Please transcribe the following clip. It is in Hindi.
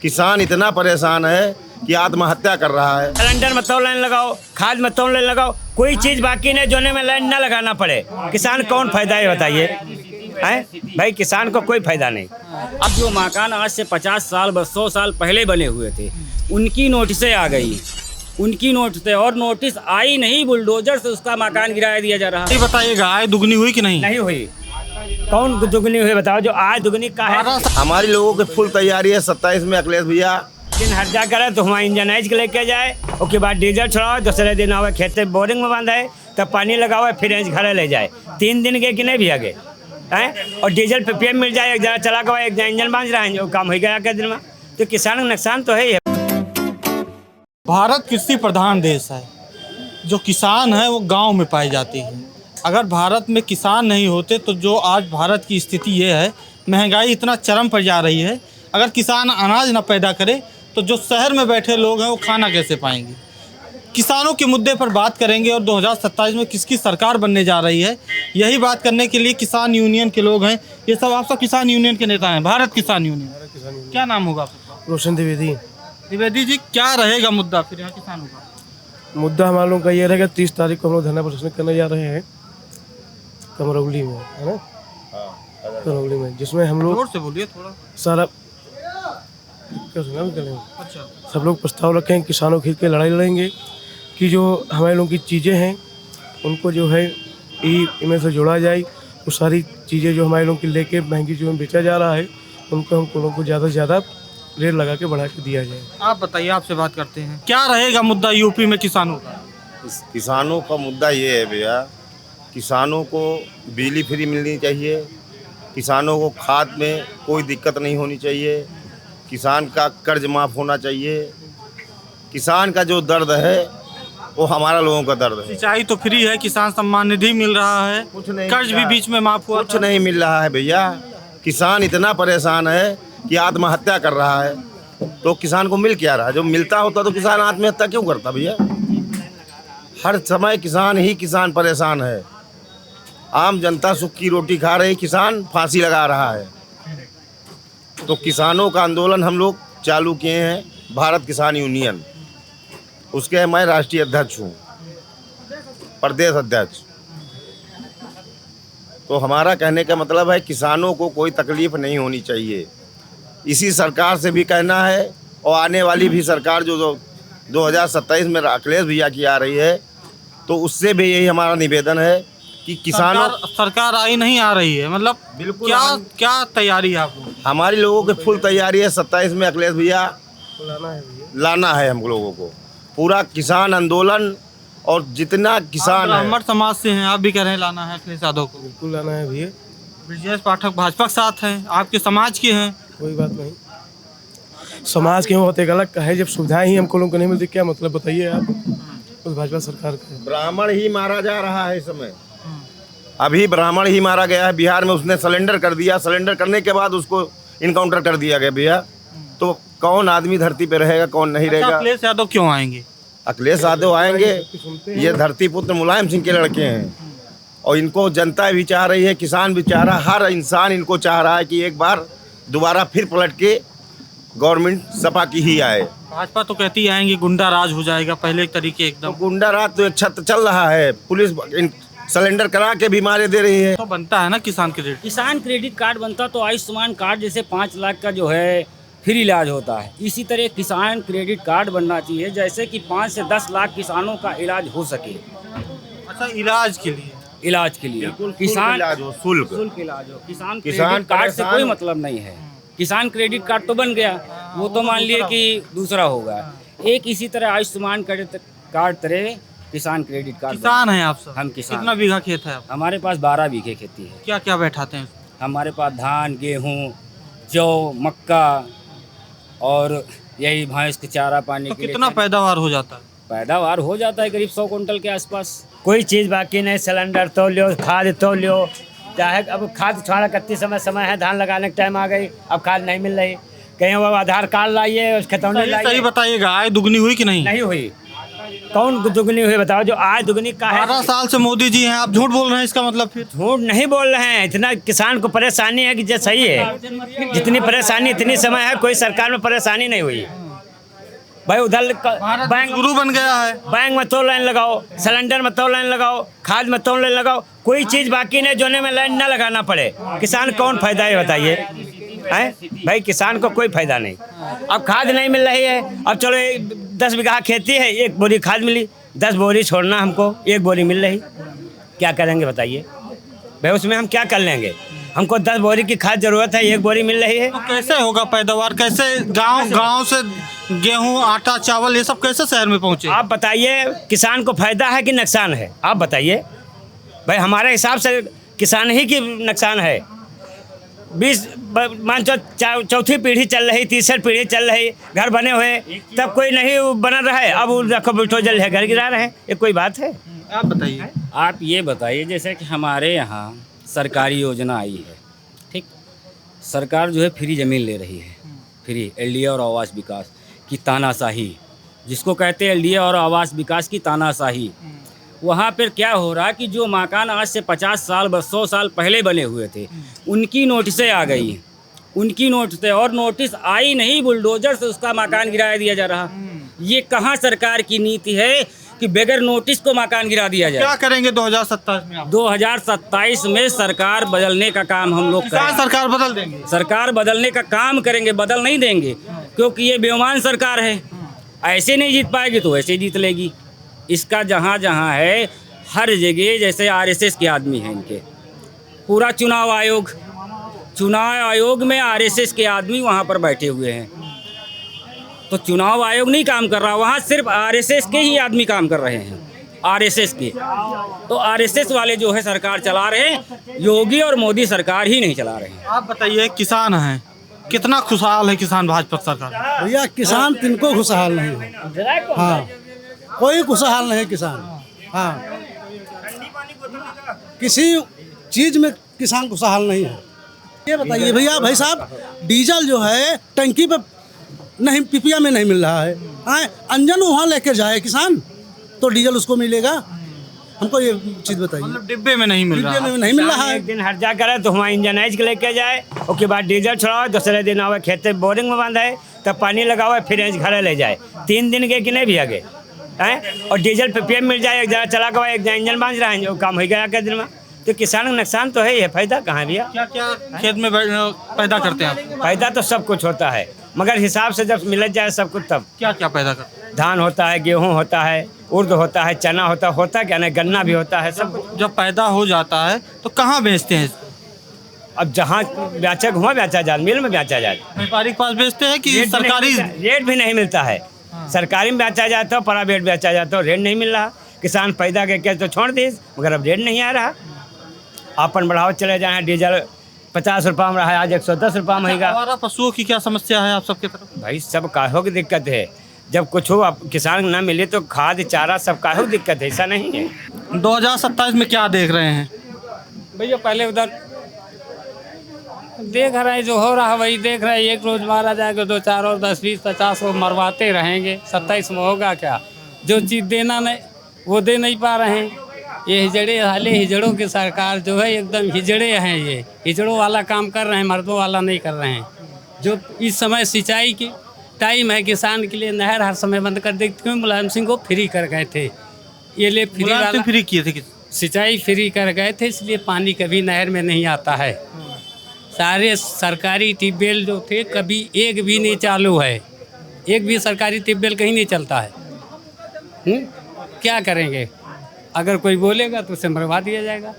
किसान इतना परेशान है कि आत्महत्या कर रहा है। सिलेंडर मत तो लाइन लगाओ, खाद मत तो लाइन लगाओ, कोई चीज बाकी नहीं जोने में लाइन ना लगाना पड़े। किसान कौन फायदा है बताइए? हैं भाई, किसान को कोई फायदा नहीं। अब जो मकान आज से 50 साल 100 साल पहले बने हुए थे, उनकी नोटिसें आ गई, उनकी नोटिस और नोटिस आई नहीं, बुलडोजर से उसका मकान गिराया दिया जा रहा है। ये बताइएगा, आय दुगनी हुई कि नहीं? नहीं हुई। कौन दुगनी हुई बताओ? जो आज दुगनी का है। हमारी लोगों की फुल तैयारी है 27 में अखिलेश भैया दिन हर्जा करे तो हमारा इंजनाइज के लेके जाए, उसके बाद डीजल छुड़ाओ, दूसरे दिन आवे खेते बोरिंग में बांधा तब पानी लगाओ, फिर घर ले जाए। 3 दिन गए कि नहीं भैया गए हैं? और डीजल पे PM मिल जाए, एक जरा चला के एक इंजन बांध रहा है, जो काम हो गया के दिन में। तो किसान का नुकसान तो है ही है। भारत कृषि प्रधान देश है। जो किसान है वो गांव में पाए जाते हैं। अगर भारत में किसान नहीं होते तो जो आज भारत की स्थिति ये है, महंगाई इतना चरम पर जा रही है। अगर किसान अनाज न पैदा करे तो जो शहर में बैठे लोग हैं वो खाना कैसे पाएंगे? किसानों के मुद्दे पर बात करेंगे और 2027 में किसकी सरकार बनने जा रही है, यही बात करने के लिए किसान यूनियन के लोग हैं। ये सब आप सब किसान यूनियन के नेता हैं, भारत किसान यूनियन। क्या नाम होगा आपका? रोशन द्विवेदी। द्विवेदी जी, क्या रहेगा मुद्दा फिर यहाँ किसानों का? मुद्दा हमारे लोगों का ये रहेगा, 30 तारीख को हम लोग धरना प्रदर्शन करने जा रहे हैं कमरौली में, है ना? कमरौली में, जिसमें हम लोग जोर से बोलिए थोड़ा। सारा करेंगे। अच्छा, सब लोग प्रस्ताव रखें, किसानों के हित के लड़ाई लड़ेंगे कि जो हमारे लोगों की चीज़ें हैं उनको जो है इनमें से जोड़ा जाए। वो सारी चीज़ें जो हमारे लोगों की लेके महंगी जो बेचा जा रहा है, उनको हम लोगों को ज़्यादा से ज़्यादा रेट लगा के बढ़ा के दिया जाए। आप बताइए, आपसे बात करते हैं। क्या रहेगा मुद्दा यूपी में किसानों का? किसानों का मुद्दा ये है भैया, किसानों को बिजली फ्री मिलनी चाहिए, किसानों को खाद में कोई दिक्कत नहीं होनी चाहिए, किसान का कर्ज माफ़ होना चाहिए। किसान का जो दर्द है वो हमारा लोगों का दर्द है। सिंचाई तो फ्री है, किसान सम्मान निधि मिल रहा है, कुछ नहीं कर्ज मिल भी रहा। बीच में माफ हुआ कुछ था। नहीं मिल रहा है भैया। किसान इतना परेशान है कि आत्महत्या कर रहा है। तो किसान को मिल क्या रहा है? जो मिलता होता तो किसान आत्महत्या क्यों करता भैया? हर समय किसान ही किसान परेशान है। आम जनता सुख की रोटी खा रही, किसान फांसी लगा रहा है। तो किसानों का आंदोलन हम लोग चालू किए हैं, भारत किसान यूनियन। उसके मैं राष्ट्रीय अध्यक्ष हूँ, प्रदेश अध्यक्ष। तो हमारा कहने का मतलब है, किसानों को कोई तकलीफ नहीं होनी चाहिए। इसी सरकार से भी कहना है, और आने वाली भी सरकार जो 2027 में अखिलेश भैया की आ रही है, तो उससे भी यही हमारा निवेदन है कि किसानों सरकार आई नहीं आ रही है, मतलब बिल्कुल क्या तैयारी है आपको? हमारी लोगों की फुल तैयारी है 27 में अखिलेश भैया लाना है हम लोगों को। पूरा किसान आंदोलन, और जितना किसान है। ब्राह्मण समाज से हैं, आप भी कह रहे हैं लाना है अखिलेश यादव को। बिल्कुल लाना है भैया, ब्रजेश पाठक भाजपा के साथ हैं, आपके समाज के हैं। कोई बात नहीं। समाज के होते गलत का है, जब सुविधाएं ही हमको लोगों को नहीं मिलती, क्या मतलब बताइए आप? उस भाजपा सरकार का ब्राह्मण ही मारा जा रहा है इस समय। अभी ब्राह्मण ही मारा गया है बिहार में। उसने सरेंडर कर दिया, सरेंडर करने के बाद उसको इनकाउंटर कर दिया गया भैया। तो कौन आदमी धरती पे रहेगा, कौन नहीं रहेगा? अखिलेश यादव क्यों आएंगे? अखिलेश यादव आएंगे, ये धरती पुत्र मुलायम सिंह के लड़के हैं, और इनको जनता भी चाह रही है, किसान भी चाह रहा है, हर इंसान इनको चाह रहा है कि एक बार दोबारा फिर पलट के गवर्नमेंट सपा की ही आए। भाजपा तो कहती है आएंगे गुंडा राज हो जाएगा, पहले एक तरीके तो एकदम। गुंडा राज तो एक छत चल रहा है, पुलिस सिलेंडर करा के भी मारे दे रही है। तो बनता है ना किसान क्रेडिट। किसान क्रेडिट कार्ड बनता तो आयुष्मान कार्ड जैसे 5 लाख का जो है फ्री इलाज होता है, इसी तरह किसान क्रेडिट कार्ड बनना चाहिए, जैसे कि 5 से 10 लाख किसानों का इलाज हो सके। अच्छा, इलाज के लिए? इलाज के लिए किसान इलाज हो, शुल्क इलाज हो। किसान किसान क्रेडिट कार्ड से परेशान कोई हो। मतलब नहीं है। किसान क्रेडिट कार्ड तो बन गया, वो तो मान लिए कि दूसरा होगा। एक इसी तरह आयुष्मान कार्ड तरह किसान क्रेडिट कार्ड। किसान हैं आप सब? हम किसान। कितना बीघा खेत है आपका? हमारे पास 12 बीघे खेती है। क्या क्या बैठाते हैं? हमारे पास धान, गेहूँ, जौ, मक्का और यही भैंस के चारा पानी तो के लिए। कितना पैदावार हो जाता है? पैदावार हो जाता है करीब 100 कुंटल के आसपास। कोई चीज बाकी नहीं। सिलेंडर तो लो, खाद तो लो, चाहे अब खाद छोड़ा कत्ती समय है, धान लगाने के टाइम आ गई, अब खाद नहीं मिल रही। कहीं वो आधार कार्ड लाइए, खतौनी सही लाइए। बताइएगा, आय दुगनी हुई कि नहीं? नहीं हुई। कौन दुगनी हुई बताओ, जो आज दुगनी का है। 12 साल से मोदी जी हैं, आप झूठ बोल रहे हैं, इसका मतलब फिर? झूठ नहीं बोल रहे हैं, इतना किसान को परेशानी है कि जो सही है, जितनी परेशानी इतनी समय है कोई सरकार में परेशानी नहीं हुई भाई। उधर बैंक गुरु बन गया है। बैंक में तो लाइन लगाओ, सिलेंडर में तो लाइन लगाओ, खाद में तो लाइन लगाओ, कोई चीज़ बाकी नहीं जोने में लाइन ना लगाना पड़े। किसान कौन फायदा है बताइए, हैं भाई? किसान को कोई फायदा नहीं। अब खाद नहीं मिल रही है, अब चलो 10 बीघा खेती है, 1 बोरी खाद मिली, 10 बोरी छोड़ना हमको, 1 बोरी मिल रही, क्या करेंगे बताइए भाई? उसमें हम क्या कर लेंगे? हमको 10 बोरी की खाद जरूरत है, 1 बोरी मिल रही है। तो कैसे होगा पैदावार? कैसे गांव से गेहूं, आटा, चावल ये सब कैसे शहर में पहुंचे? आप बताइए, किसान को फायदा है कि नुकसान है? आप बताइए भाई। हमारे हिसाब से किसान ही की नुकसान है। 20 मान चौथी पीढ़ी चल रही, तीसरी पीढ़ी चल रही, घर बने हुए, तब कोई नहीं बना रहा है, अब रखो बुलडोजर है घर गिरा रहे हैं, ये कोई बात है? आप बताइए। आप ये बताइए, जैसे कि हमारे यहाँ सरकारी योजना आई है, ठीक, सरकार जो है फ्री ज़मीन ले रही है, फ्री एलडीए और आवास विकास की तानाशाही, जिसको कहते हैं एलडीए और आवास विकास की तानाशाही। वहाँ पर क्या हो रहा कि जो मकान आज से 50 साल 100 साल पहले बने हुए थे, उनकी नोटिसें आ गई, उनकी नोटिसें, और नोटिस आई नहीं, बुलडोजर से उसका मकान गिराया दिया जा रहा। ये कहाँ सरकार की नीति है कि बगैर नोटिस को मकान गिरा दिया जाए? क्या करेंगे 2027 में आप? 2027 में सरकार बदलने का काम हम लोग करेंगे। सरकार बदल देंगे? सरकार बदलने का काम करेंगे, बदल नहीं देंगे, क्योंकि ये बेईमान सरकार है। ऐसे नहीं जीत पाएगी तो वैसे जीत लेगी। इसका जहाँ जहाँ है हर जगह, जैसे आरएसएस के आदमी हैं इनके, पूरा चुनाव आयोग में आरएसएस के आदमी वहाँ पर बैठे हुए हैं। तो चुनाव आयोग नहीं काम कर रहा, वहाँ सिर्फ आरएसएस के ही आदमी काम कर रहे हैं, आरएसएस के। तो आरएसएस वाले जो है सरकार चला रहे हैं, योगी और मोदी सरकार ही नहीं चला रहे हैं। आप बताइए, किसान हैं, कितना खुशहाल है किसान भाजपा सरकार? भैया किसान तिनको खुशहाल नहीं है। हाँ, कोई खुशहाल नहीं है किसान। हाँ, किसी चीज़ में किसान खुशहाल नहीं है। ये बताइए भैया, भाई साहब, डीजल जो है टंकी पे नहीं, पिपिया में नहीं मिल रहा है। हाँ, अंजन वहाँ लेके जाए किसान तो डीजल उसको मिलेगा। हमको ये चीज़ बताइए। मतलब डिब्बे में नहीं मिल रहा? डिब्बे में नहीं मिल रहा है। एक दिन हट जा करे तो वहाँ इंजनाइज के लेके जाए, उसके बाद डीजल छुड़ाओ, दूसरे दिन आवे खेत बोरिंग में बांधा है, तब पानी लगाओ, फिर घर ले जाए। 3 दिन के कि नहीं भी आगे हैं, और डीजल पे पीएम मिल जाए, एक जगह चला गया, एक जगह इंजन बांध रहा है, जो काम हो गया के दिन में। तो किसान का नुकसान तो है ही है, फायदा कहाँ भैया? क्या क्या खेत में पैदा करते हैं आप? फायदा तो सब कुछ होता है, मगर हिसाब से जब मिल जाए सब कुछ, तब क्या क्या पैदा करते हैं? धान होता है, गेहूँ होता है, उर्द होता है, चना होता क्या नहीं, गन्ना भी होता है, सब कुछ। जब पैदा हो जाता है तो कहाँ बेचते हैं? अब जहाँ बेचा घुमा बेचा जाए, मिल में बेचा जाए, व्यापारी के पास बेचते हैं कि सरकारी? रेट भी नहीं मिलता है। सरकारी में बेचा जाता है, प्राइवेट बेचा जाता है, रेट नहीं मिल रहा। किसान पैदा करके तो छोड़ दी, मगर अब रेट नहीं आ रहा। अपन बढ़ाओ चले जाए, डीजल 50 रुपये में रहा है, आज 110 रुपये में होगा। हमारा पशुओं की क्या समस्या है आप सबके तरफ? भाई सब काहों की दिक्कत है, जब कुछ हो अब किसान ना मिले तो खाद चारा सब काहों की दिक्कत है, ऐसा नहीं है। 2027 में क्या देख रहे हैं? भैया पहले उधर देख रहे हैं, जो हो रहा है वही देख रहे हैं। एक रोज मारा जाएगा, 2 4 और 10 20 50 को मरवाते रहेंगे। 27 में होगा क्या? जो चीज़ देना नहीं वो दे नहीं पा रहे हैं। ये हिजड़े हाले हिजड़ों की सरकार जो है एकदम हिजड़े हैं, ये हिजड़ों वाला काम कर रहे हैं, मर्दों वाला नहीं कर रहे हैं। जो इस समय सिंचाई की टाइम है, किसान के लिए नहर हर समय बंद कर दी, क्यों? मुलायम सिंह को फ्री कर गए थे, ये ले फ्री किए थे, सिंचाई फ्री कर गए थे, इसलिए पानी कभी नहर में नहीं आता है। सारे सरकारी ट्यूबवेल जो थे कभी एक भी नहीं चालू है, एक भी सरकारी ट्यूबवेल कहीं नहीं चलता है। क्या करेंगे? अगर कोई बोलेगा तो उसे मरवा दिया जाएगा।